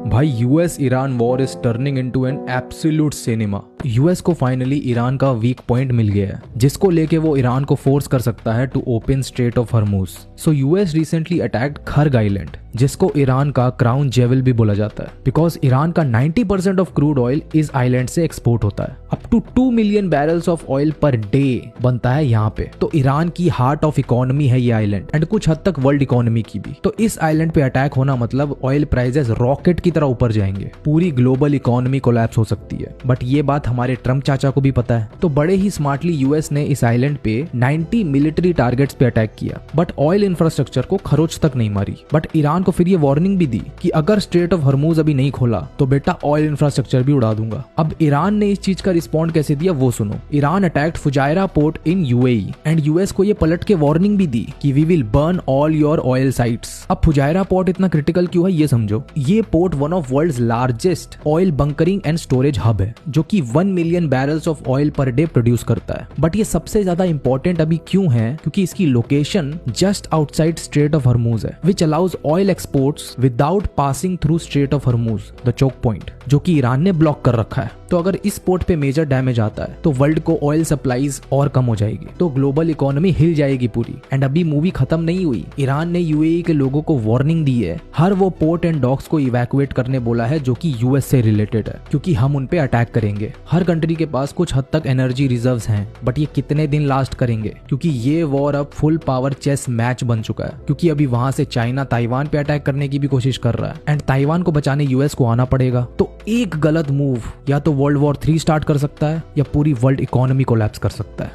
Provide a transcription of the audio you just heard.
भाई US Iran war is turning into an absolute cinema. US को finally Iran का weak point मिल गया है जिसको लेके वो ईरान को फोर्स कर सकता है to open Strait of Hormuz. So US recently attacked Kharg island जिसको ईरान का क्राउन जेवल भी बोला जाता है बिकॉज ईरान का 90% ऑफ क्रूड ऑयल इस आइलैंड से एक्सपोर्ट होता है। Up to 2 million barrels of oil per day बनता है यहाँ पे। तो ईरान की हार्ट ऑफ इकोनॉमी है ये आइलैंड एंड कुछ हद तक वर्ल्ड इकोनॉमी की भी। तो इस आइलैंड पे अटैक होना मतलब ऑयल प्राइसेस रॉकेट की तरह ऊपर जाएंगे, पूरी ग्लोबल इकोनॉमी कोलैप्स हो सकती है। बट ये बात हमारे ट्रम्प चाचा को भी पता है। तो बड़े ही स्मार्टली यूएस ने इस आइलैंड पे 90 मिलिट्री टारगेट्स पे अटैक किया बट ऑयल इंफ्रास्ट्रक्चर को खरोच तक नहीं मारी। बट ईरान को फिर ये वार्निंग भी दी कि अगर स्ट्रेट ऑफ हॉर्मुज अभी नहीं खोला तो बेटा ऑयल इंफ्रास्ट्रक्चर भी उड़ा दूंगा। अब ईरान ने इस चीज का रिस्पॉन्ड कैसे दिया वो सुनो। Iran attacked Fujairah port in UAE and US को ये पलट के वार्निंग भी दी कि we will burn all your oil sites. अब फुजायरा पोर्ट इतना क्रिटिकल क्यों है ये समझो। ये port one of world's largest oil bunkering and storage hub है जो कि 1 million barrels of oil per day produce करता है। बट ये सबसे ज्यादा इंपॉर्टेंट अभी क्यों है क्योंकि इसकी location just outside strait of Hormuz है which allows oil exports without passing through strait of Hormuz the choke point जो कि ईरान ने ब्लॉक कर रखा है। तो अगर इस पोर्ट पे मेजर डैमेज आता है तो वर्ल्ड को ऑयल सप्लाईज और कम हो जाएगी, तो ग्लोबल इकोनॉमी हिल जाएगी पूरी। एंड अभी मूवी खत्म नहीं हुई। ईरान ने यूएई के लोगों को वार्निंग दी है, हर वो पोर्ट एंड डॉक्स को इवैक्यूएट करने बोला है जो कि यूएस से रिलेटेड है क्योंकि हम उन पे अटैक करेंगे। हर कंट्री के पास कुछ हद तक एनर्जी रिजर्व्स हैं बट ये कितने दिन लास्ट करेंगे क्योंकि ये वॉर अब फुल पावर चेस मैच बन चुका है। क्योंकि अभी वहां से चाइना ताइवान पे अटैक करने की भी कोशिश कर रहा है एंड ताइवान को बचाने यूएस को आना पड़ेगा। तो एक गलत मूव या तो वर्ल्ड वॉर 3 स्टार्ट कर सकता है या पूरी वर्ल्ड इकोनॉमी कोलैप्स कर सकता है।